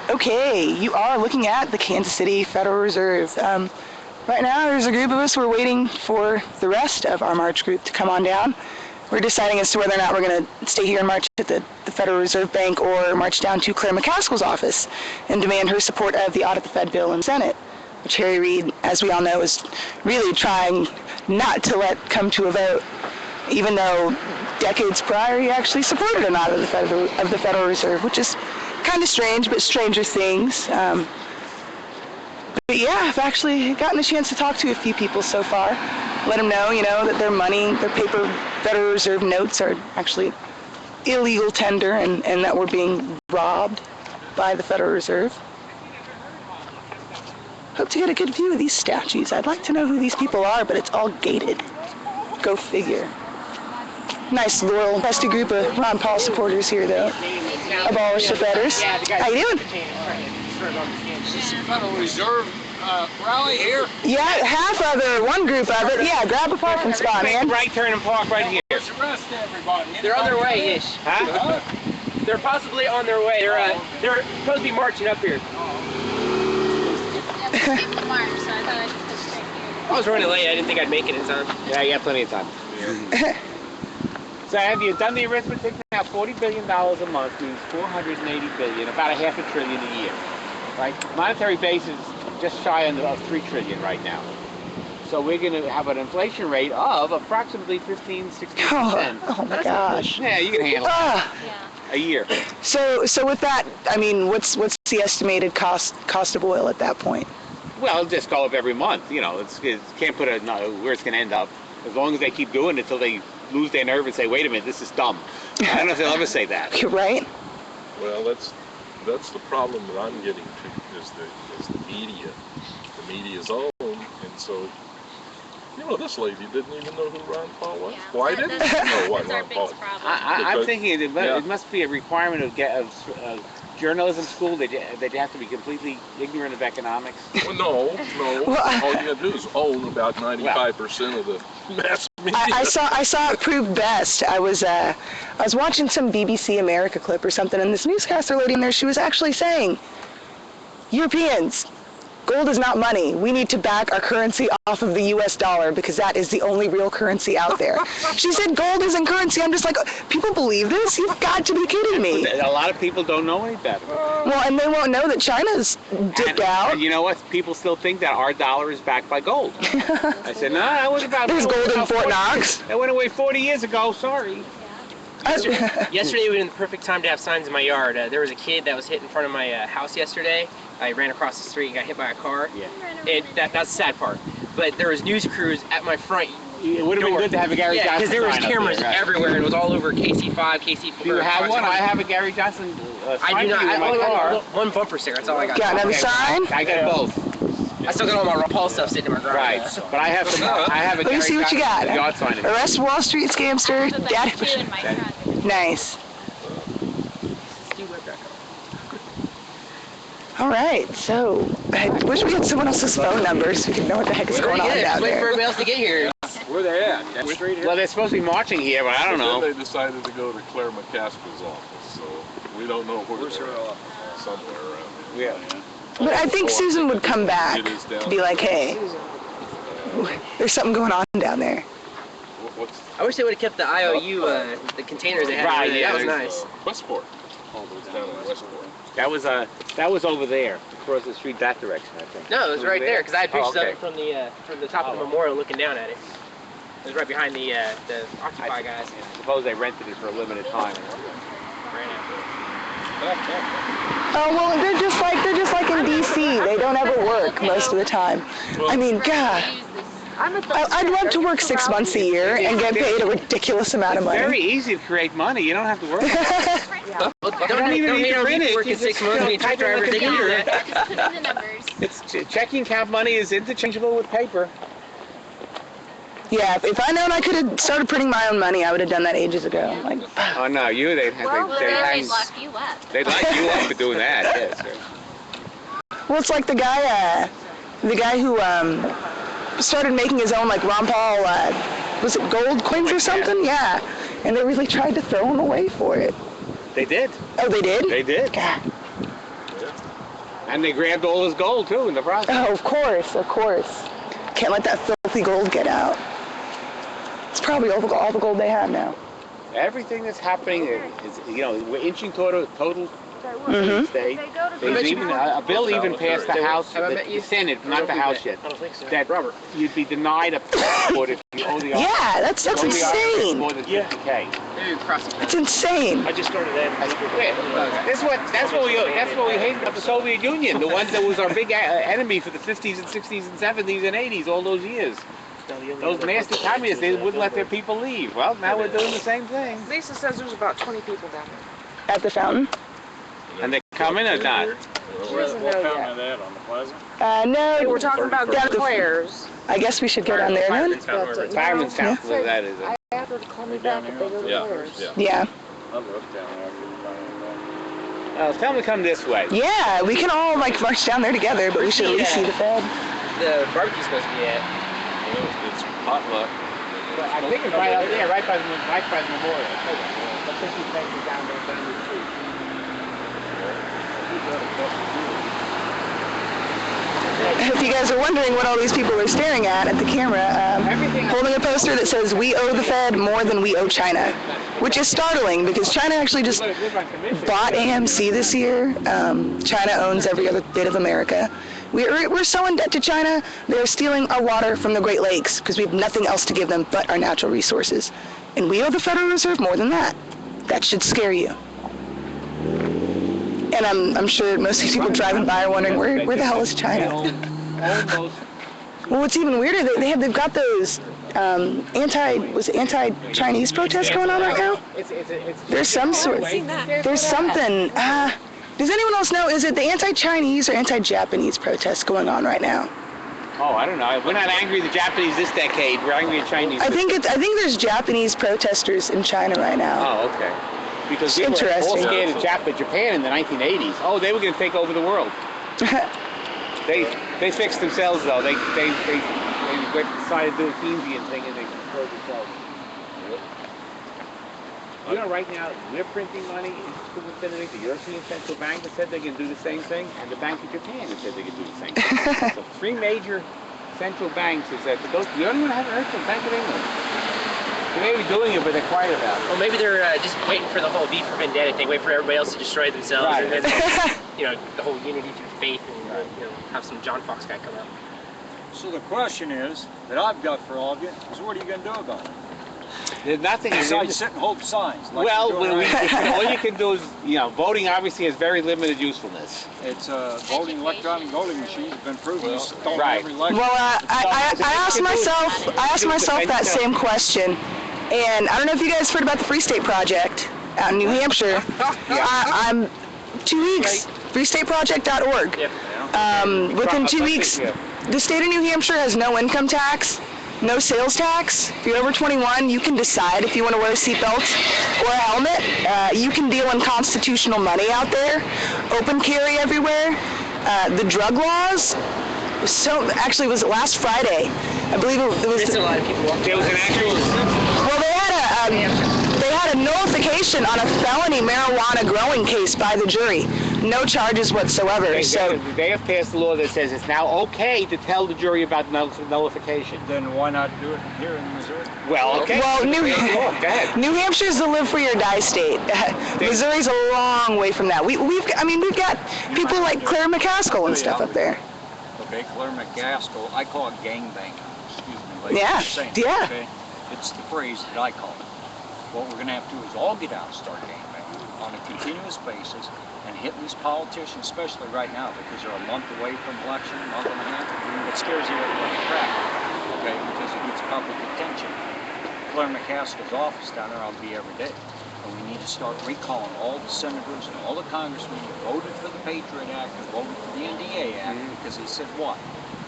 Okay, you are looking at the Kansas City Federal Reserve. Right now, there's a group of us. We're waiting for the rest of our march group to come on down. We're deciding as to whether or not we're going to stay here and march at the Federal Reserve Bank or march down to Claire McCaskill's office and demand her support of the Audit the Fed bill in the Senate, which Harry Reid, as we all know, is really trying not to let come to a vote, even though decades prior he actually supported an audit of the Federal Reserve, which is kind of strange, but stranger things. But yeah, I've actually gotten a chance to talk to a few people so far. Let them know, that their money, their paper Federal Reserve notes are actually illegal tender and that we're being robbed by the Federal Reserve. Hope to get a good view of these statues. I'd like to know who these people are, but it's all gated. Go figure. Nice, loyal, festive group of Ron Paul supporters here, though. Abolish the Fedders. How you doing? Is this the Federal Reserve rally here? Yeah, half of it, one group of it. Yeah, grab a parking spot, man. Right turn and park right here. Where's the rest of everybody? They're on their way-ish. Huh? They're possibly on their way. They're supposed to be marching up here. I was running late. I didn't think I'd make it in time. Yeah, you got plenty of time. So have you done the arithmetic now? $40 billion a month means $480 billion, about a half a trillion a year. Right? Monetary base is just shy of $3 trillion right now. So we're going to have an inflation rate of approximately 15–16%. Oh my gosh. Yeah, you can handle it. A year. So with that, I mean, what's the estimated cost of oil at that point? Well, it'll just go up every month. You know, it can't put where it's going to end up. As long as they keep doing it until they lose their nerve and say, wait a minute, this is dumb. I don't know if they'll ever say that. You're right. Well, that's the problem that I'm getting to is the media. The media's own, and so this lady didn't even know who Ron Paul was. Yeah, Why didn't she know what Ron Paul was? I'm thinking it must be a requirement of journalism school that you have to be completely ignorant of economics. Well, no. All you have to do is own about 95% of the mass media. I saw it proved best. I was watching some BBC America clip or something, and this newscaster lady in there, she was actually saying, Europeans, gold is not money. We need to back our currency off of the U.S. dollar because that is the only real currency out there. She said gold isn't currency. I'm just like, people believe this? You've got to be kidding me. A lot of people don't know any better. Well, and they won't know that China's dipped out. And you know what? People still think that our dollar is backed by gold. I said, no, that was about... There's gold in Fort Knox. That went away 40 years ago. Sorry. Yesterday would have been the perfect time to have signs in my yard. There was a kid that was hit in front of my house yesterday. I ran across the street and got hit by a car. Yeah. That's the sad part. But there was news crews at my front. It would have been good to have a Gary Johnson. Yeah, because there was sign cameras everywhere, and it was all over KC5, KC4. Do you have one? I have a Gary Johnson sign. I do not. in my car. One bumper sticker. That's all I got. Got another sign? I got both. I still got all my Paul stuff sitting in my garage. Right, but I have a Let me see what you got. Yard sign. Arrest Wall Street scamster. Nice. All right, so I wish we had someone else's phone number so we could know what the heck is going on down Wait for there. everybody else to get here. Where they at? Straight here? Well, they're supposed to be marching here, but I don't know. Then they decided to go to Claire McCaskill's office, so we don't know where's her office. Somewhere around here. Yeah. But I think Susan would come back to be like, hey, there's something going on down there. I wish they would have kept the IOU, the containers they had. Right, yeah, that was nice. Westport. It's down in Westport. That was over there, across the street that direction, I think. No, it was right there because I had pictures okay. of it from the top of the memorial, looking down at it. It was right behind the Occupy guys. I suppose they rented it for a limited time. Oh well, they're just like in DC. They don't ever work most of the time. I mean, God. I'd love to work 6 months a year and get paid a ridiculous amount of money. It's very easy to create money. You don't have to work. Don't even need to print it. Work in 6 months being truck drivers. They can do The that. numbers. Checking account money is interchangeable with paper. Yeah, if I known I could have started printing my own money, I would have done that ages ago. Like, Oh no, they'd They'd lock you up. They'd lock you up for doing that. Yes. well, it's like the guy who started making his own like Ron Paul, was it gold coins or something? Yeah, and they really tried to throw him away for it. They did. Oh, they did? They did. God. And they grabbed all his gold too in the process. Oh, of course, of course. Can't let that filthy gold get out. It's probably all the gold they have now. Everything that's happening is, you know, we're inching toward a total Mhm. state. There's even a bill even passed the House, the Senate, not the House yet, I don't think so. that you'd be denied a passport if you owe the IRS. Yeah, that's Owe the IRS insane. more than 50K. Maybe cross it. It's insane. I just started that. That's what we hate about the Soviet Union, the ones that was our big enemy for the 50s and 60s and 70s and 80s, all those years. Those nasty communists, they wouldn't let their people leave. Well, now we're doing the same thing. Lisa says there's about 20 people down there. At the fountain? And they're coming or not? She doesn't know yet. that on the plaza? No. Hey, we're talking about Down the at Claire's. I guess we should go down there then. Fireman's Town, where that is. I asked her to call me back if they go to Yeah, Claire's. yeah. Yeah. I looked down there. Tell them to come this way. Yeah, we can all like march down there together, but we should at least see the Fed. The barbecue's supposed to be at. It's potluck. I think it's right out there, right by the memorial. The 50 places down there, down the street. If you guys are wondering what all these people are staring at the camera, holding a poster that says, "We owe the Fed more than we owe China," which is startling because China actually just bought AMC this year. China owns every other bit of America. We're so in debt to China, they're stealing our water from the Great Lakes because we have nothing else to give them but our natural resources. And we owe the Federal Reserve more than that. That should scare you. And I'm sure most of these people driving by are wondering, where the hell is China? Well, what's even weirder, they've got those anti-Chinese protests going on right now. There's some sort. There's something. Does anyone else know? Is it the anti-Chinese or anti-Japanese protests going on right now? Oh, I don't know. We're not angry at the Japanese this decade. We're angry at Chinese. I think there's Japanese protesters in China right now. Oh, okay. Because we were all scared of Japan in the 1980s. Oh, they were going to take over the world. They fixed themselves though. They decided to do a Keynesian thing and they controlled themselves. You know, right now we're printing money. The European Central Bank has said they can do the same thing, and the Bank of Japan has said they can do the same thing. So 3 major central banks is that those. The only one I haven't heard from Bank of England. They may be doing it, but they're quiet about it. Well, maybe they're just waiting for the whole V for Vendetta thing, wait for everybody else to destroy themselves, Right. and then, you know, the whole unity through faith, and you know, have some John Fox guy come out. So the question is, that I've got for all of you, is what are you going to do about it? There's nothing. Besides sit and hold signs. Like Well, you're doing right now. all you can do is, you know, voting obviously has very limited usefulness. It's voting electronic voting machines have been proven to stall right. every election. Well, I asked myself that same question, and I don't know if you guys heard about the Free State Project out in New Hampshire. I'm 2 weeks. FreeStateProject.org. Within 2 weeks, the state of New Hampshire has no income tax, no sales tax. If you're over 21, you can decide if you want to wear a seatbelt or a helmet. You can deal in constitutional money out there. Open carry everywhere. The drug laws. Actually, was it last Friday? I believe it was. There's a lot of people walking. There was an actual. Well, they had a nullification on a felony marijuana growing case by the jury. No charges whatsoever. They have passed a law that says it's now okay to tell the jury about nullification. Then why not do it here in Missouri? Well, okay. Well, Go ahead. New Hampshire's the live free or die state. Missouri's a long way from that. We've got people like Claire McCaskill and stuff up there. Okay, Claire McCaskill, I call it gangbanging. Excuse me, ladies. Yeah, Just saying, yeah. Okay? It's the phrase that I call it. What we're going to have to do is all get out and start gangbanging on a continuous basis and hitting these politicians, especially right now, because they're a month away from election, a month and a half. It scares you like crap, okay, because it gets public attention. Claire McCaskill's office down there, I'll be every day. And we need to start recalling all the senators and all the congressmen who voted for the Patriot Act and voted for the NDA Act because they said what?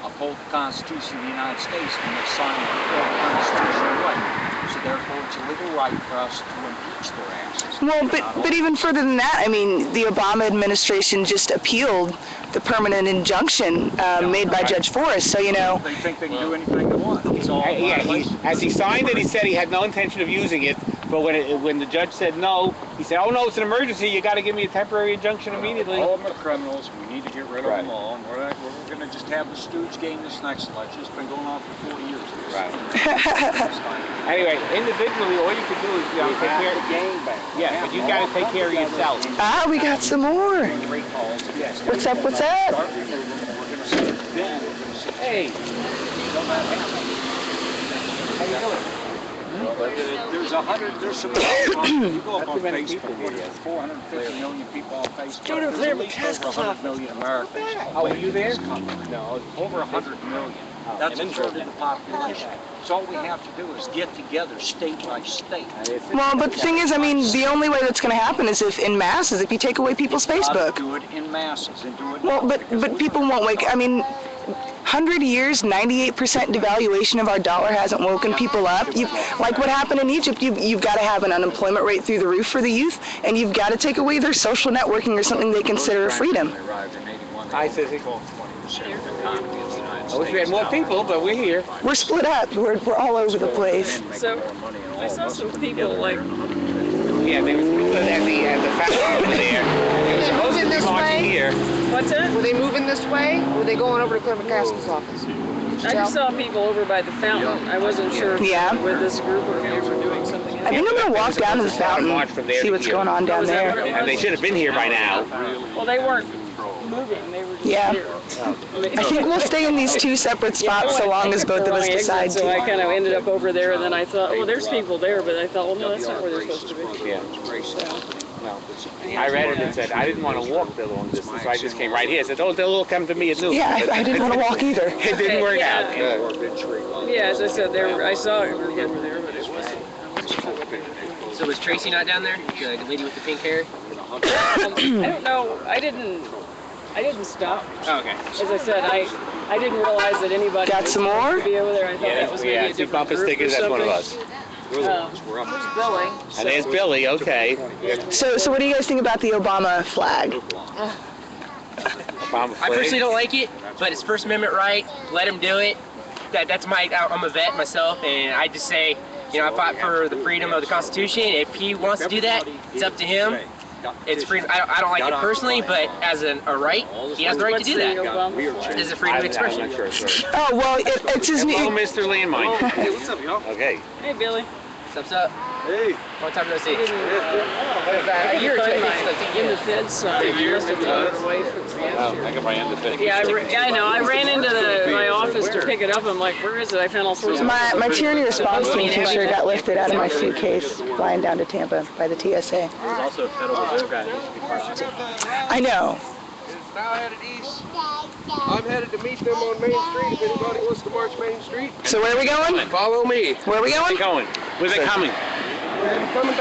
Uphold the Constitution of the United States when they signed the constitutional right. So therefore it's a legal right for us to impeach their asses. Well, but even further than that, I mean, the Obama administration just appealed the permanent injunction made by Judge Forrest. So, you know. They think they can do anything they want. It's all As he signed it, he said he had no intention of using it, But when the judge said no, he said, "Oh no, it's an emergency. You got to give me a temporary injunction immediately." All of them are criminals. We need to get rid of Right. them all. And we're going to just have the stooge game this next election. It's been going on for 40 years. Right. Anyway, individually, all you can do is take care of the game back. Yeah, but you got to take care of yourself. Ah, we got some more. What's up? What's up? Hey. How you doing? There's some, you go up on Facebook, there's 450 million people on Facebook. There's at least over 100 million Americans. Oh, were you there? No, over 100 million. That's a third of the population. So all we have to do is get together state by state. Well, but the thing is, I mean, the only way that's going to happen is if in masses, if you take away people's Facebook. Do it in masses and do it. Well, but people won't wake. I mean, 100 years, 98% devaluation of our dollar hasn't woken people up. Like what happened in Egypt, you've got to have an unemployment rate through the roof for the youth, and you've got to take away their social networking or something they consider a freedom. I said, I wish we had more people, but we're here. We're split up. We're all over the place. So, I saw some people like, Yeah, there was people at the factory over there. They were supposed to be This marching way? here. what's that? Were they moving this way? Or were they going over to Clement Caskell's office? I just saw people over by the fountain. I wasn't sure if Yeah. they were with this group or if they were doing something I else. think I'm going to walk down to the March fountain, from there see to what's here. going on down Was that what there. it And they was? should have been here by now. Well, they weren't moving. They were just Yeah. here. I think we'll stay in these two separate spots so long as both of us decide So I to. kind of ended up over there, and then I thought, well, there's people there, but I thought, well, no, that's not where they're supposed to be. Yeah. No. I read it and said I didn't want to walk the long distance, so I just came right here. I said, "Oh, they'll come to me at noon." Yeah, I didn't want to walk either. It didn't work out. Yeah, as I said, I saw a group over there, but it wasn't. So was Tracy not down there? The lady with the pink hair? I don't know. I didn't stop. Oh, okay. As I said, I didn't realize that anybody Got was some supposed more? to be over there. I thought that was maybe a see different bumper group or stickers. That's one of something. us. Where's Billy? And there's Billy. Okay. So what do you guys think about the Obama flag? Obama I flag. personally don't like it, but it's First Amendment right. Let him do it. That's I'm a vet myself, and I just say, you know, I fought for the freedom of the Constitution. If he wants to do that, it's up to him. It's freedom. I don't like it personally, but as a right, he has the right to do that. It's a freedom of expression. I'm not sure. Sorry. Oh, well, it's his Hello, new... Mr. Landmine. Hey, what's up, y'all? Okay. Hey, Billy. What's up? Hey. Long time no see. I couldn't find my in the fed sign. I must have thrown it away from the I got my end of it. Yeah, I know. I ran into my office to pick it up. I'm like, where is it? I found all sorts of... My tyranny response team t-shirt got lifted out of my suitcase flying down to Tampa by the TSA. There's also a federal reserve guy that used to be part of it. I know. It's now headed east. I'm headed to meet them on Main Street. If anybody wants to march Main Street, So where are we going? follow me. Where are we going? Where they going? Where they coming? Coming down.